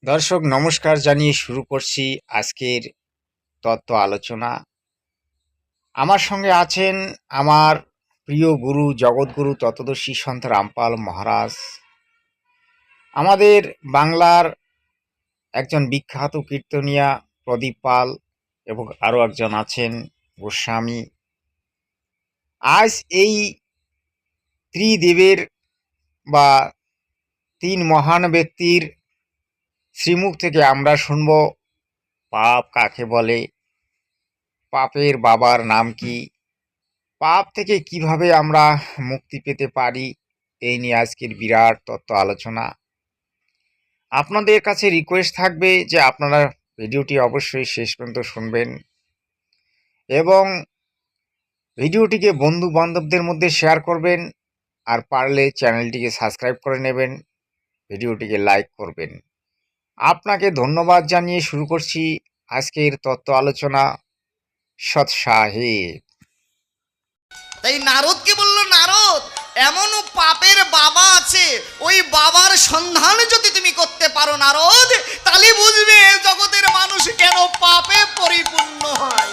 দর্শক নমস্কার জানিয়ে শুরু করছি আজকের তত্ত্ব আলোচনা। আমার সঙ্গে আছেন আমার প্রিয় গুরু জগৎগুরু তত্ত্বদর্শী সন্ত রামপাল মহারাজ, আমাদের বাংলার একজন বিখ্যাত কীর্তনিয়া প্রদীপ পাল এবং আরও একজন আছেন গোস্বামী। আজ এই ত্রিদেবের বা তিন মহান ব্যক্তির শ্রীমুখ থেকে আমরা শুনব পাপ কাকে বলে, পাপের বাবার নাম কি, পাপ থেকে কিভাবে আমরা মুক্তি পেতে পারি, এই নিয়ে আজকের বিরাট তত্ত্ব আলোচনা। আপনাদের কাছে রিকোয়েস্ট থাকবে যে আপনারা ভিডিওটি অবশ্যই শেষ পর্যন্ত শুনবেন এবং ভিডিওটিকে বন্ধু বান্ধবদের মধ্যে শেয়ার করবেন, আর পারলে চ্যানেলটিকে সাবস্ক্রাইব করে নেবেন, ভিডিওটিকে লাইক করবেন। আপনাকে ধন্যবাদ জানিয়ে শুরু করছি আজকের তত্ত্ব আলোচনা। সৎ সাহেব তাই নারদকে বলল, নারদ, এমনও পাপের বাবা আছে, ওই বাবার সন্ধান যদি তুমি করতে পারো নারদ, তাহলে বুঝবে জগতের মানুষ কেন পাপে পরিপূর্ণ হয়।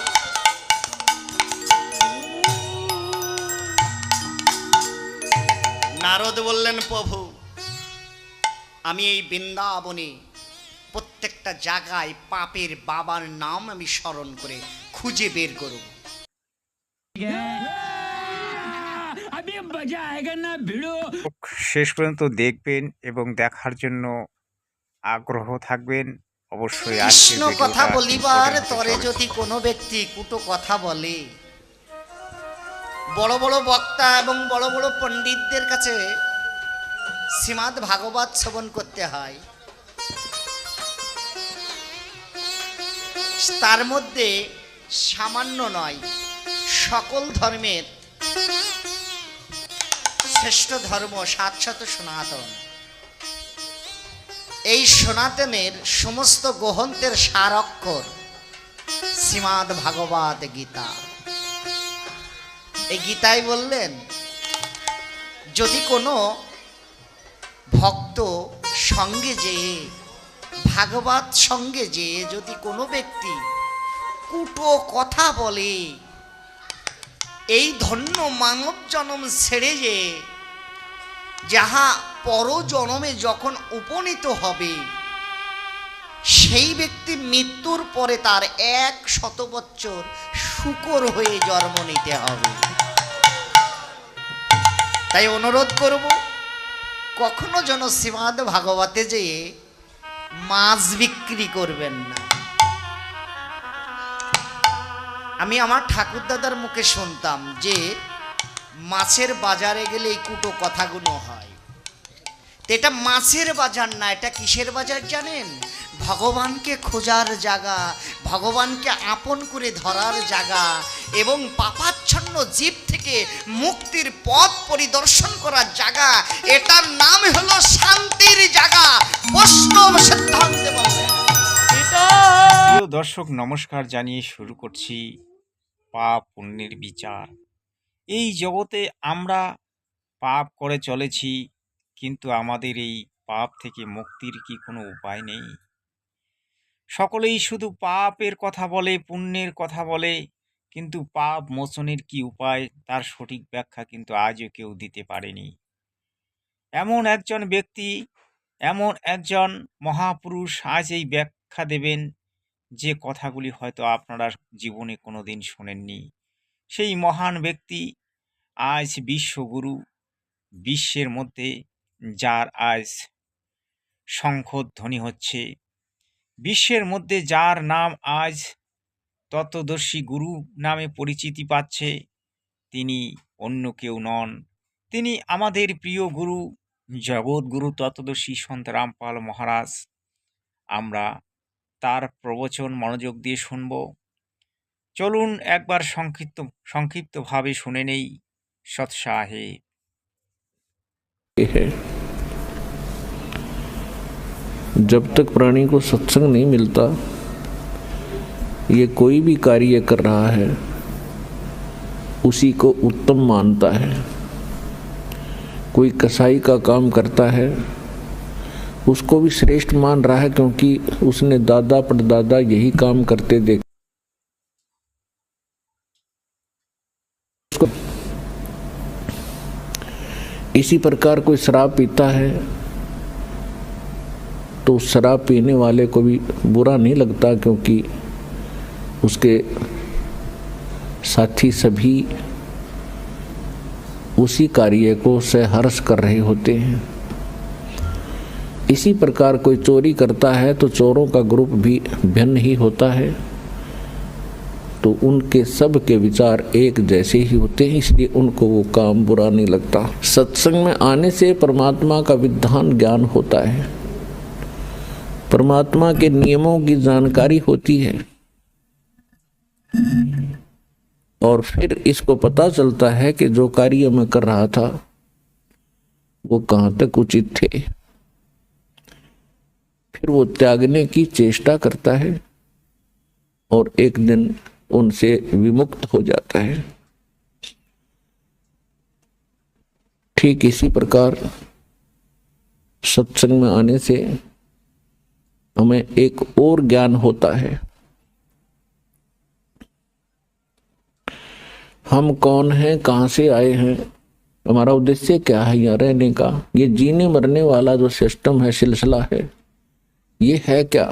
নারদ বললেন, প্রভু, আমি এই বৃন্দাবনে প্রত্যেকটা জায়গায় পাপের বাবার নাম আমি স্মরণ করে খুঁজে বের করব। শেষ পর্যন্ত দেখবেন এবং দেখার জন্য আগ্রহ থাকবেন। অবশ্যই কৃষ্ণ কথা বলিবার তরে যদি কোনো ব্যক্তি কুটো কথা বলে, বড় বড় বক্তা এবং বড় বড় পণ্ডিতদের কাছে শ্রীমদ্ ভাগবত শ্রবণ করতে হয়। তার মধ্যে সামান্য নয়, সকল ধর্মের শ্রেষ্ঠ ধর্ম শাশ্বত সনাতন। এই সনাতনের সমস্ত গ্রন্থের সার অক্ষর শ্রীমদ্ ভাগবত গীতা। এই গীতায় বললেন, যদি কোনো ভক্ত সঙ্গে যেয়ে ভাগবত সঙ্গে যেয়ে যদি কোনো ব্যক্তি কুটো কথা বলে, এই ধন্য মানব জন্ম ছেড়ে যে যাহা পরজন্মে যখন উপনীত হবে, সেই ব্যক্তি মৃত্যুর পরে তার 100 বছর শূকর হয়ে জন্ম নিতে হবে। তাই অনুরোধ করব, কখনো যেন শ্রীমদ্ ভাগবতে যেয়ে মাছ বিক্রি করবেন না। আমি আমার ঠাকুরদাদার মুখে শুনতাম যে মাছের বাজারে গেলে এই কুটো কথাগুলো হয়। এটা মাছের বাজার না, এটা কিসের বাজার জানেন? ভগবানকে খোঁজার জায়গা, ভগবানকে আপন করে ধরার জায়গা এবং পাপাচ্ছন্ন জীব থেকে মুক্তির পথ পরিদর্শন করার জায়গা। এটার নাম হলো শান্তির জায়গা। বৈষ্ণব সিদ্ধান্তে বলে। প্রিয় দর্শক নমস্কার জানিয়ে শুরু করছি পাপ পুণ্যের বিচার। এই জগতে আমরা পাপ করে চলেছি, কিন্তু আমাদের এই পাপ থেকে মুক্তির কি কোনো উপায় নেই? সকলেই শুধু পাপের কথা বলে, পুণ্যের কথা বলে, কিন্তু পাপ মোচনের কি উপায় তার সঠিক ব্যাখ্যা কিন্তু আজও কেউ দিতে পারেনি। এমন একজন ব্যক্তি, এমন একজন মহাপুরুষ আজ এই ব্যাখ্যা দেবেন যে কথাগুলি হয়তো আপনারা জীবনে কোনোদিন শোনেননি। সেই মহান ব্যক্তি আজ বিশ্বগুরু, বিশ্বের মধ্যে যার আজ শঙ্খধ্বনি হচ্ছে, বিশ্বের মধ্যে যার নাম আজ তত্ত্বদর্শী গুরু নামে পরিচিতি পাচ্ছে, তিনি অন্য কেউ নন, তিনি আমাদের প্রিয় গুরু জগৎগুরু তত্ত্বদর্শী সন্ত রামপাল মহারাজ। আমরা তার প্রবচন মনোযোগ দিয়ে শুনব। চলুন একবার সংক্ষিপ্তভাবে শুনে নেই। সৎ সাহেব। जब तक प्राणी को सत्संग नहीं मिलता, ये कोई भी कार्य कर रहा है उसी को उत्तम मानता है। कोई कसाई का काम करता है उसको भी श्रेष्ठ मान रहा है, क्योंकि उसने दादा परदादा यही काम करते देख। इसी प्रकार कोई शराब पीता है तो शराब पीने वाले को भी बुरा नहीं लगता, क्योंकि उसके साथी सभी उसी कार्य को सहर्ष कर रहे होते हैं। इसी प्रकार कोई चोरी करता है तो चोरों का ग्रुप भी भिन्न ही होता है, तो उनके सब के विचार एक जैसे ही होते हैं, इसलिए उनको वो काम बुरा नहीं लगता। सत्संग में आने से परमात्मा का विधान ज्ञान होता है, परमात्मा के नियमों की जानकारी होती है, और फिर इसको पता चलता है कि जो कार्य मैं कर रहा था वो कहाँ तक उचित थे। फिर वो त्यागने की चेष्टा करता है और एक दिन उनसे विमुक्त हो जाता है। ठीक इसी प्रकार सत्संग में आने से हमें एक और ज्ञान होता है। हम कौन हैं, कहाँ से आए हैं, हमारा उद्देश्य क्या है यहाँ रहने का। ये जीने मरने वाला जो सिस्टम है, सिलसिला है, ये है क्या।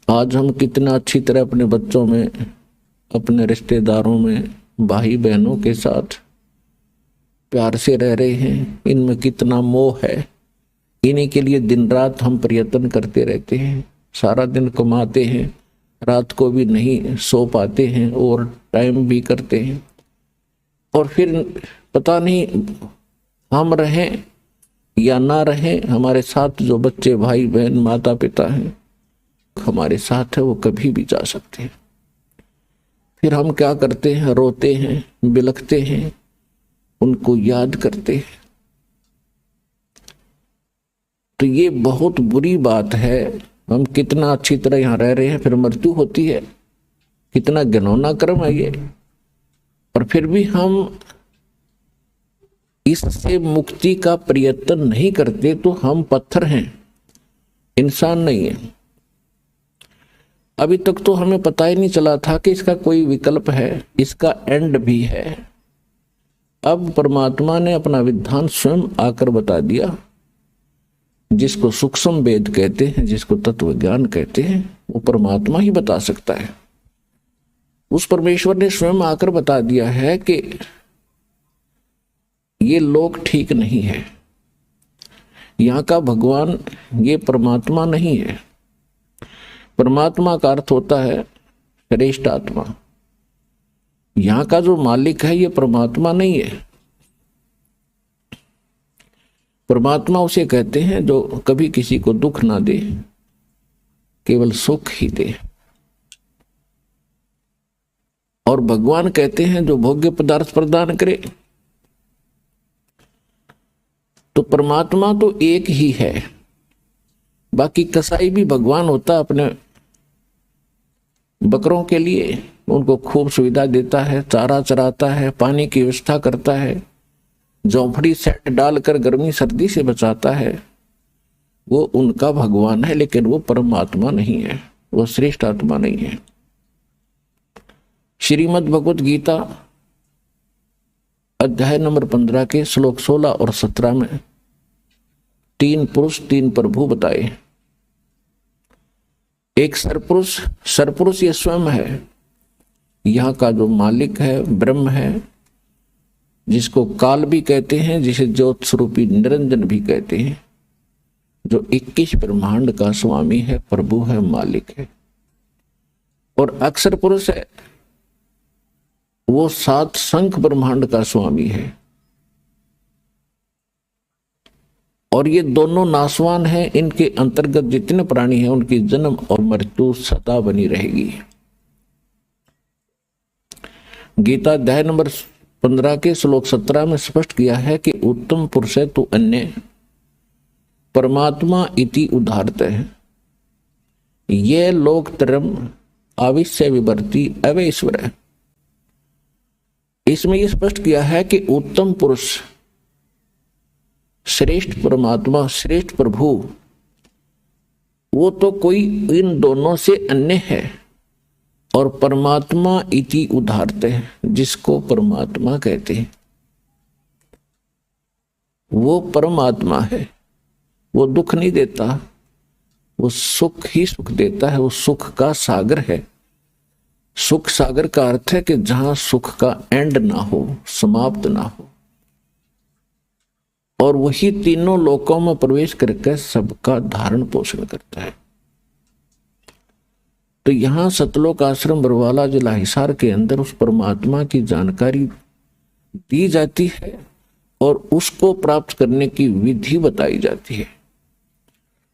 आज हम कितना अच्छी तरह अपने बच्चों में, अपने रिश्तेदारों में, भाई बहनों के साथ प्यार से रह रहे हैं। इनमें कितना मोह है, इन्हीं के लिए दिन रात हम प्रयत्न करते रहते हैं। सारा दिन कमाते हैं, रात को भी नहीं सो पाते हैं और टाइम भी करते हैं, और फिर पता नहीं हम रहें या ना रहें, हमारे साथ जो बच्चे, भाई बहन, माता पिता हैं हमारे साथ है, वो कभी भी जा सकते हैं। फिर हम क्या करते हैं, रोते हैं, बिलखते हैं, उनको याद करते हैं। तो ये बहुत बुरी बात है। हम कितना अच्छी तरह यहाँ रह रहे हैं, फिर मृत्यु होती है, कितना घिनौना कर्म है ये। और फिर भी हम इससे मुक्ति का प्रयत्न नहीं करते, तो हम पत्थर हैं, इंसान नहीं है। अभी तक तो हमें पता ही नहीं चला था कि इसका कोई विकल्प है, इसका एंड भी है। अब परमात्मा ने अपना विधान स्वयं आकर बता दिया। जिसको सूक्ष्म वेद कहते हैं, जिसको तत्व ज्ञान कहते हैं, वो परमात्मा ही बता सकता है। उस परमेश्वर ने स्वयं आकर बता दिया है कि ये लोग ठीक नहीं है, यहाँ का भगवान ये परमात्मा नहीं है। परमात्मा का अर्थ होता है श्रेष्ठ आत्मा। यहाँ का जो मालिक है ये परमात्मा नहीं है। परमात्मा उसे कहते हैं जो कभी किसी को दुख ना दे, केवल सुख ही दे। और भगवान कहते हैं जो भोग्य पदार्थ प्रदान करे। तो परमात्मा तो एक ही है, बाकी कसाई भी भगवान होता। अपने बकरों के लिए उनको खूब सुविधा देता है, चारा चराता है, पानी की व्यवस्था करता है, झोंपड़ी सेट डालकर गर्मी सर्दी से बचाता है। वो उनका भगवान है, लेकिन वो परमात्मा नहीं है, वो श्रेष्ठ आत्मा नहीं है। श्रीमद् भगवत गीता अध्याय नंबर 15 के श्लोक 16 और 17 में 3 पुरुष 3 प्रभु बताए। एक सरपुरुष, सरपुरुष ये स्वयं है, यहाँ का जो मालिक है ब्रह्म है, जिसको काल भी कहते हैं, जिसे ज्योत स्वरूपी निरंजन भी कहते हैं, जो 21 ब्रह्मांड का स्वामी है, प्रभु है, मालिक है। और अक्षर पुरुष है, वो 7 शंख ब्रह्मांड का स्वामी है। और ये दोनों नासवान हैं, इनके अंतर्गत जितने प्राणी हैं उनकी जन्म और मृत्यु सदा बनी रहेगी। गीता अध्याय नंबर 15 के श्लोक 17 में स्पष्ट किया है कि उत्तम पुरुष है तो अन्य परमात्मा इति उदाहरत है, ये लोकत्रयम् आविश्य विवर्ती अवैश्वर है। इसमें यह स्पष्ट किया है कि उत्तम पुरुष श्रेष्ठ परमात्मा, श्रेष्ठ प्रभु, वो तो कोई इन दोनों से अन्य है। और परमात्मा इति उदाहरते, जिसको परमात्मा कहते हैं, वो परमात्मा है। वो दुख नहीं देता, वो सुख ही सुख देता है। वो सुख का सागर है। सुख सागर का अर्थ है कि जहां सुख का एंड ना हो, समाप्त ना हो। और वही तीनों लोकों में प्रवेश करके सबका धारण पोषण करता है। तो यहां सतलोक आश्रम बरवाला जिला हिसार के अंदर उस परमात्मा की जानकारी दी जाती है और उसको प्राप्त करने की विधि बताई जाती है।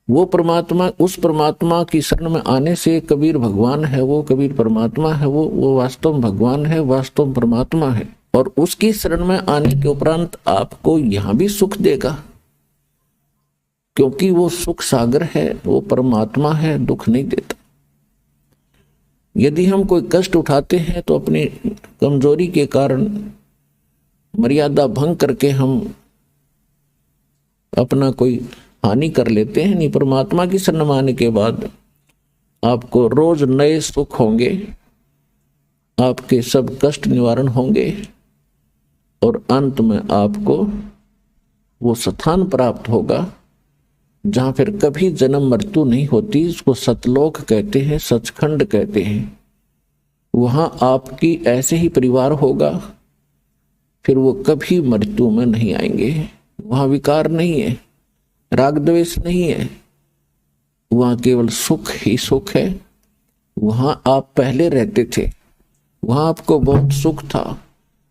वो परमात्मा, उस परमात्मा की शरण में आने से कबीर भगवान है, वो कबीर परमात्मा है, वो वास्तव में भगवान है, वास्तव में परमात्मा है। और उसकी शरण में आने के उपरांत आपको यहां भी सुख देगा, क्योंकि वो सुख सागर है, वो परमात्मा है, दुख नहीं देता। यदि हम कोई कष्ट उठाते हैं तो अपनी कमजोरी के कारण मर्यादा भंग करके हम अपना कोई हानि कर लेते हैं। नहीं, परमात्मा की शरण में आने के बाद आपको रोज नए सुख होंगे, आपके सब कष्ट निवारण होंगे और अंत में आपको वो स्थान प्राप्त होगा जहां फिर कभी जन्म मृत्यु नहीं होती। इसको सतलोक कहते हैं, सचखंड कहते हैं। वहां आपकी ऐसे ही परिवार होगा, फिर वो कभी मृत्यु में नहीं आएंगे। वहां विकार नहीं है, राग द्वेष नहीं है, वहां केवल सुख ही सुख है। वहां आप पहले रहते थे, वहां आपको बहुत सुख था।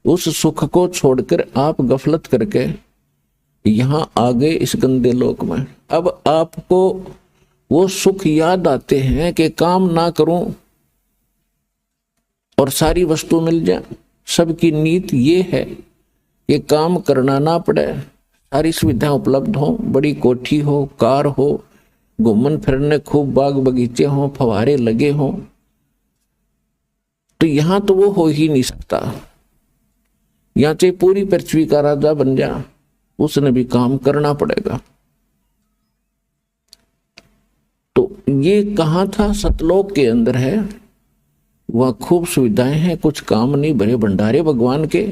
उस सुख को छोड़कर आप गफलत करके यहां आ गए इस गंदे लोक में। अब आपको वो सुख याद आते हैं कि काम ना करूं और सारी वस्तु मिल जाए। सबकी नीत ये है कि काम करना ना पड़े, सारी सुविधाएं उपलब्ध हो, बड़ी कोठी हो, कार हो, घूमन फिरने खूब बाग बगीचे हो, फवारे लगे हो। तो यहां तो वो हो ही नहीं सकता। यहां चाहे पूरी पृथ्वी का राजा बन जा, उसने भी काम करना पड़ेगा। तो ये कहां था? सतलोक के अंदर है। वह खूब सुविधाएं हैं, कुछ काम नहीं, भरे भंडारे भगवान के।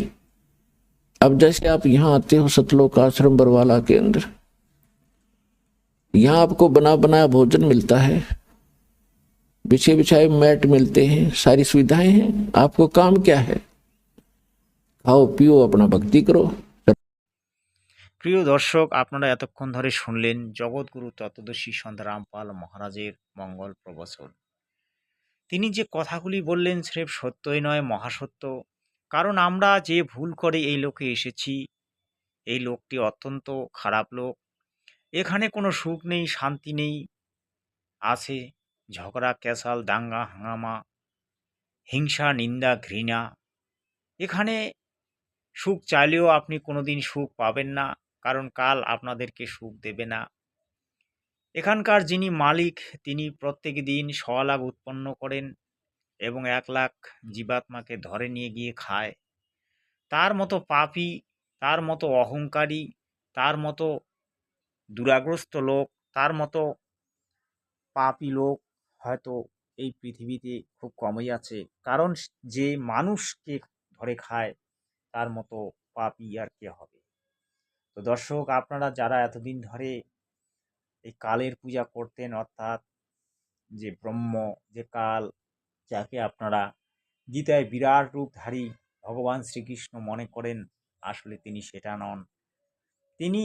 अब जैसे आप यहां आते हो सतलोक आश्रम बरवाला के अंदर, यहां आपको बना बनाया भोजन मिलता है, बिछे बिछाए मैट मिलते हैं, सारी सुविधाएं हैं। आपको काम क्या है? खाओ पियो, अपना भक्ति करो। প্রিয় দর্শক, আপনারা এতক্ষণ ধরে শুনলেন জগৎগুরু তত্ত্বদর্শী সন্ত রামপাল মহারাজের মঙ্গল প্রবচন। তিনি যে কথাগুলি বললেন স্রেফ সত্যই নয়, মহাসত্য। কারণ আমরা যে ভুল করে এই লোকে এসেছি, এই লোকটি অত্যন্ত খারাপ লোক। এখানে কোনো সুখ নেই, শান্তি নেই, আছে ঝগড়া, ক্যাসাল, দাঙ্গা, হাঙ্গামা, হিংসা, নিন্দা, ঘৃণা। এখানে সুখ চাইলেও আপনি কোনোদিন সুখ পাবেন না, কারণ কাল আপনাদেরকে সুখ দেবে না। এখানকার যিনি মালিক, তিনি প্রত্যেক দিন 1.25 লাখ উৎপন্ন করেন এবং 1 লাখ জীবাত্মাকে ধরে নিয়ে গিয়ে খায়। তার মতো পাপী, তার মতো অহংকারী, তার মতো দুরাগ্রস্ত লোক, তার মতো পাপী লোক হয়তো এই পৃথিবীতে খুব কমই আছে। কারণ যে মানুষকে ধরে খায় তার মতো পাপী আর কে হবে? তো দর্শক, আপনারা যারা এতদিন ধরে এই কালের পূজা করতেন, অর্থাৎ যে ব্রহ্ম, যে কাল, যাকে আপনারা গীতায় বিরাট রূপধারী ভগবান শ্রীকৃষ্ণ মনে করেন, আসলে তিনি সেটা নন। তিনি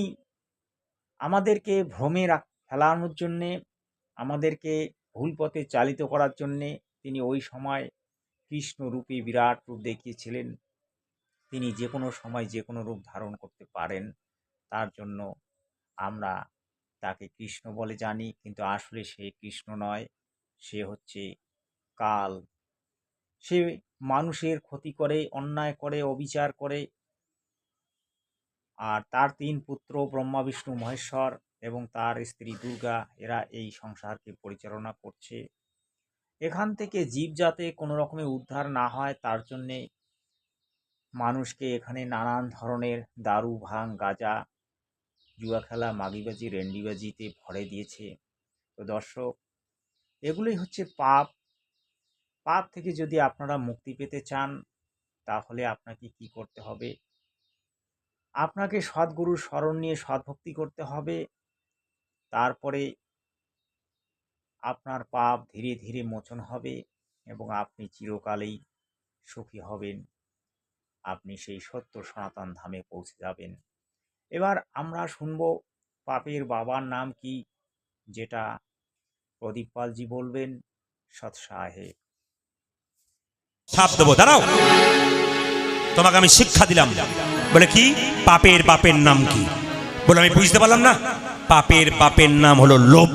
আমাদেরকে ভ্রমে ফেলানোর জন্যে, আমাদেরকে ভুল পথে চালিত করার জন্যে তিনি ওই সময় কৃষ্ণ রূপে বিরাট রূপ দেখিয়েছিলেন। তিনি যে কোনো সময় যে কোনো রূপ ধারণ করতে পারেন, তার জন্য আমরা তাকে কৃষ্ণ বলে জানি, কিন্তু আসলে সে কৃষ্ণ নয়, সে হচ্ছে কাল। সে মানুষের ক্ষতি করে, অন্যায় করে, অবিচার করে। আর তার 3 পুত্র ব্রহ্মা, বিষ্ণু, মহেশ্বর এবং তার স্ত্রী দুর্গা, এরা এই সংসারকে পরিচালনা করছে। এখান থেকে জীব যাতে কোনো রকমে উদ্ধার না হয়, তার জন্যে মানুষকে এখানে নানান ধরনের দারু, ভাং, গাঁজা জুয়া খেলা, মাগিবাজি, রেন্ডিবাজিতে ভরে দিয়েছে। তো দর্শক, এগুলোই হচ্ছে পাপ। পাপ থেকে যদি আপনারা মুক্তি পেতে চান, তাহলে আপনাকে কি করতে হবে? আপনাকে সদ্গুরুর শরণ নিয়ে সদ্ভক্তি করতে হবে। তারপরে আপনার পাপ ধীরে ধীরে মোচন হবে এবং আপনি চিরকালেই সুখী হবেন। আপনি সেই সত্য সনাতন ধামে পৌঁছে যাবেন। এবার আমরা শুনব পাপের বাবার নাম কি, যেটা প্রদীপ পালজি বলবেন। সৎ সাহেব। ছাপ দেবো, দাঁড়াও, তোমাকে আমি শিক্ষা দিলাম। বলে কি? পাপের বাপের নাম কি? বলে আমি বুঝতে পারলাম না। পাপের বাপের নাম হলো লোভ।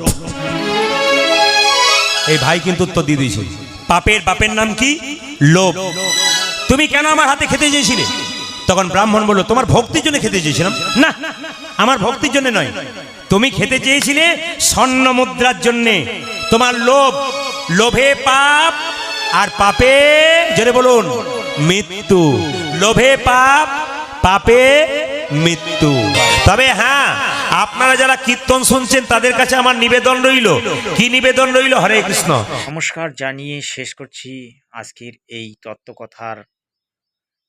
এই ভাই কিন্তু উত্তর দিয়ে দিয়েছে। পাপের বাপের নাম কি? লোভ। তুমি কেন আমার হাতে খেতে চেয়েছিলে? তখন ব্রাহ্মণ বলল, তোমার ভক্তির জন্য খেতে চেয়েছিলাম। না, আমার ভক্তির জন্য নয়, তুমি খেতে চেয়েছিলে স্বর্ণ মুদ্রার জন্যে। তোমার লোভ, লোভে পাপ, আর পাপে, জোরে বলুন, মৃত্যু। লোভে পাপ, পাপে মৃত্যু। তবে হ্যাঁ, আপনারা যারা কীর্তন শুনছেন তাদের কাছে আমার নিবেদন রইল। কি নিবেদন রইল? হরে কৃষ্ণ। নমস্কার জানিয়ে শেষ করছি আজকের এই তত্ত্বকথার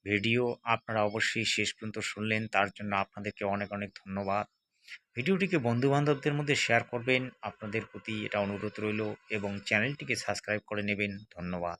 ভিডিও। আপনারা অবশ্যই শেষ পর্যন্ত শুনলেন, তার জন্য আপনাদেরকে অনেক অনেক ধন্যবাদ। ভিডিওটিকে বন্ধু বান্ধবদের মধ্যে শেয়ার করবেন, আপনাদের প্রতি এটা অনুরোধ রইল, এবং চ্যানেলটিকে সাবস্ক্রাইব করে নেবেন। ধন্যবাদ।